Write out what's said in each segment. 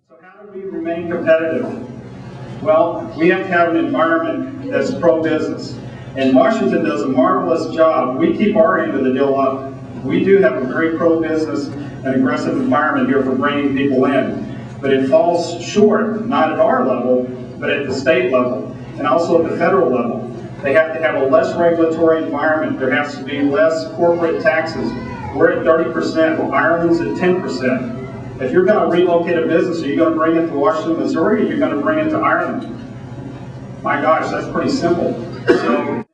So how do we remain competitive? Well, we have to have an environment that's pro-business. And Washington does a marvelous job. We keep our end of the deal up. We do have a very pro-business and aggressive environment here for bringing people in. But it falls short, not at our level, but at the state level, and also at the federal level. They have to have a less regulatory environment. There has to be less corporate taxes. We're at 30%, well, Ireland's at 10%. If you're going to relocate a business, are you going to bring it to Washington, Missouri, or are you going to bring it to Ireland? My gosh, that's pretty simple. So,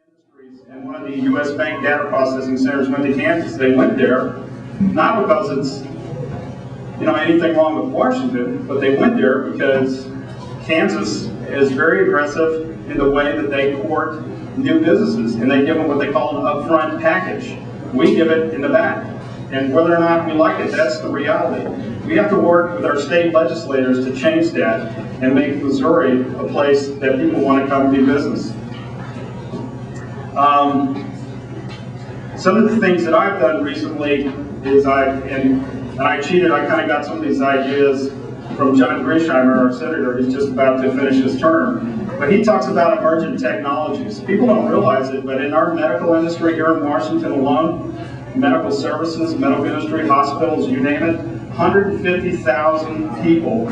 and one of the U.S. bank data processing centers went to Kansas. They went there, not because it's anything wrong with Washington, but they went there because Kansas is very aggressive in the way that they court new businesses, and they give them what they call an upfront package. We give it in the back. And whether or not we like it, that's the reality. We have to work with our state legislators to change that and make Missouri a place that people want to come do business. Some of the things that I've done recently is I cheated. I kind of got some of these ideas from John Grisheimer, our senator. He's just about to finish his term. But he talks about emergent technologies. People don't realize it, but in our medical industry here in Washington alone, medical services, medical industry, hospitals, you name it, 150,000 people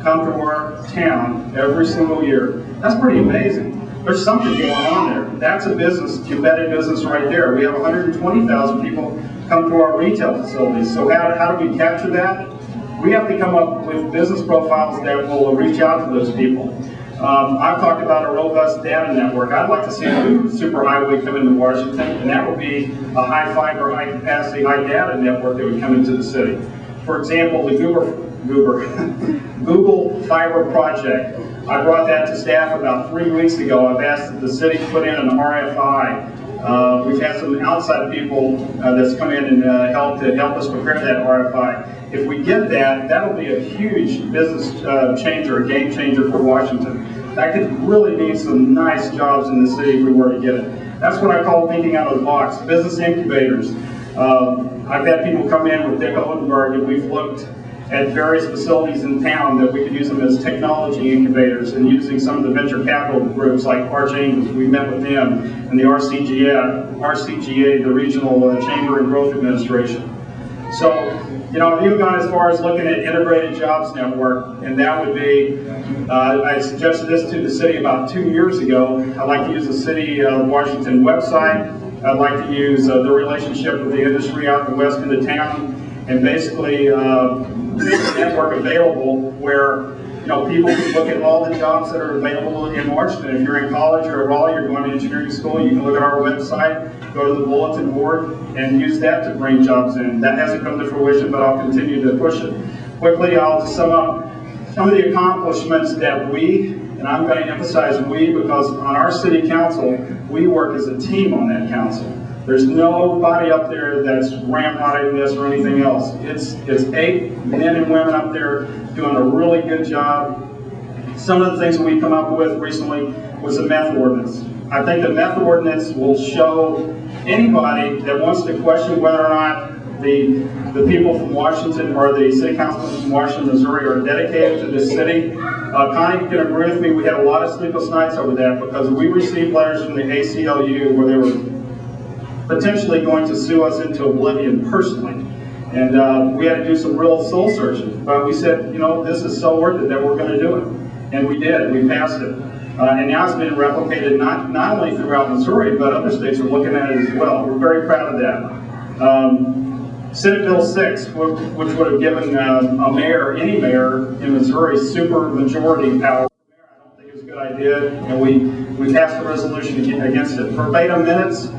come to our town every single year. That's pretty amazing. There's something going on there. That's a business, embedded business right there. We have 120,000 people come to our retail facilities. So how do we capture that? We have to come up with business profiles that will reach out to those people. I've talked about a robust data network. I'd like to see a new superhighway come into Washington, and that would be a high fiber, high capacity, high data network that would come into the city. For example, the Google Fiber project. I brought that to staff about 3 weeks ago. I've asked the city to put in an RFI. We've had some outside people that's come in and help us prepare that RFI. If we get that, that'll be a huge business changer, a game changer for Washington. That could really mean some nice jobs in the city if we were to get it. That's what I call thinking out of the box, business incubators. I've had people come in with Dick Odenberg, and we've looked at various facilities in town that we could use them as technology incubators, and using some of the venture capital groups like Archangels. We met with them, and the RCGA, the Regional Chamber and Growth Administration. So, you've gone as far as looking at integrated jobs network, and that would be, I suggested this to the city about 2 years ago. I'd like to use the City of Washington website. I'd like to use the relationship with the industry out in the west end of town, and basically make a network available where people can look at all the jobs that are available in Washington. If you're in college or at Raleigh, you're going to engineering school, you can look at our website, go to the bulletin board, and use that to bring jobs in. That hasn't come to fruition, but I'll continue to push it. Quickly, I'll just sum up some of the accomplishments that we, and I'm going to emphasize we, because on our city council, we work as a team on that council. There's nobody up there that's ramrodding this or anything else. It's 8 men and women up there doing a really good job. Some of the things that we come up with recently was a meth ordinance. I think the meth ordinance will show anybody that wants to question whether or not the people from Washington or the city councilmen from Washington, Missouri are dedicated to this city. Connie can agree with me, we had a lot of sleepless nights over that because we received letters from the ACLU where they were potentially going to sue us into oblivion personally. And we had to do some real soul searching. But we said, this is so worth it that we're going to do it. And we did, we passed it. And now it's been replicated not only throughout Missouri, but other states are looking at it as well. We're very proud of that. Senate Bill 6, which would have given a mayor, any mayor in Missouri, super majority power. I don't think it was a good idea, and we passed a resolution against it. Verbatim minutes.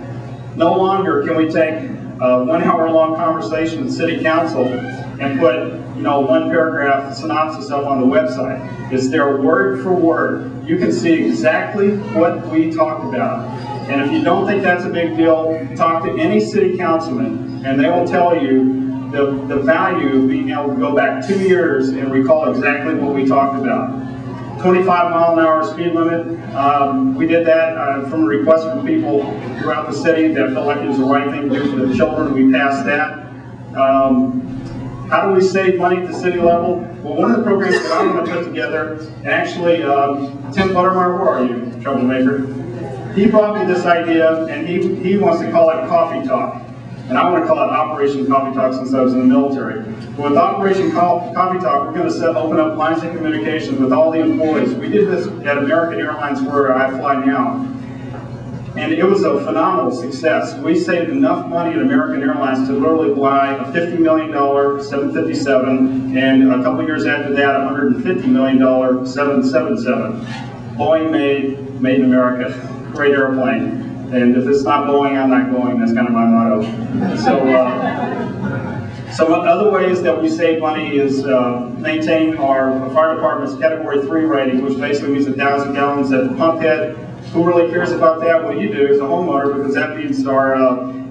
No longer can we take a 1 hour long conversation with City Council and put, 1 paragraph synopsis up on the website. It's there word for word. You can see exactly what we talked about. And if you don't think that's a big deal, talk to any city councilman and they will tell you the value of being able to go back 2 years and recall exactly what we talked about. 25-mile-an-hour speed limit. We did that from a request from people throughout the city that felt like it was the right thing to do for the children. We passed that. How do we save money at the city level? Well, one of the programs that I'm going to put together, and actually, Tim Buttermeyer, where are you, troublemaker? He brought me this idea, and he wants to call it Coffee Talk. And I want to call it Operation Coffee Talk since I was in the military. But with Operation Coffee Talk, we're going to open up lines of communication with all the employees. We did this at American Airlines where I fly now. And it was a phenomenal success. We saved enough money at American Airlines to literally buy a $50 million 757, and a couple years after that, a $150 million 777. Boeing made in America. Great airplane. And if it's not Boeing, I'm not going. That's kind of my motto. So other ways that we save money is maintain our fire department's Category 3 rating, which basically means 1,000 gallons at the pump head. Who really cares about that? Well, you do as a homeowner, because that means our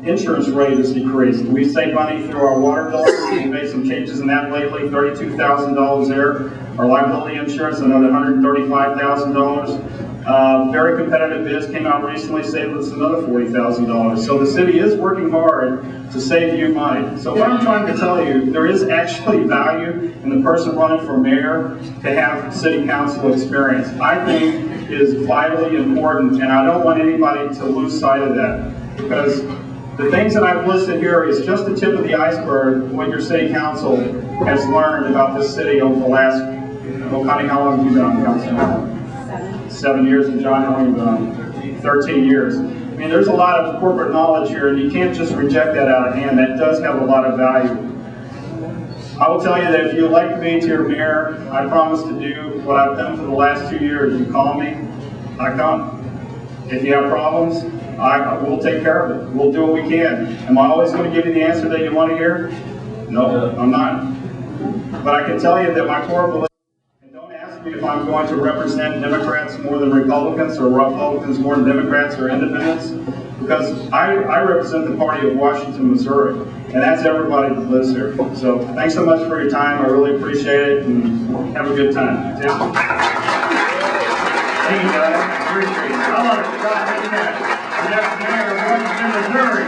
insurance rate is decreased. We save money through our water bill. We made some changes in that lately, $32,000 there. Our liability insurance, another $135,000. Very competitive bids came out recently, saved us another $40,000. So the city is working hard to save you money. So what I'm trying to tell you, there is actually value in the person running for mayor to have city council experience. I think is vitally important, and I don't want anybody to lose sight of that, because the things that I've listed here is just the tip of the iceberg of what your city council has learned about this city over the last, well, Connie, how long have you been on council? 7 years, and John, how long have you been on? 13 years. I mean, there's a lot of corporate knowledge here, and you can't just reject that out of hand. That does have a lot of value. I will tell you that if you elect me to your mayor, I promise to do what I've done for the last 2 years. You call me, I come. If you have problems, we'll take care of it. We'll do what we can. Am I always going to give you the answer that you want to hear? No, I'm not. But I can tell you that my core belief, and don't ask me if I'm going to represent Democrats more than Republicans, or Republicans more than Democrats or independents, because I represent the party of Washington, Missouri, and that's everybody that lives here. So thanks so much for your time. I really appreciate it, and have a good time. Tim? Thank you, guys. I appreciate it. I love it. God, thank you. Yes, Mayor of Washington, Missouri.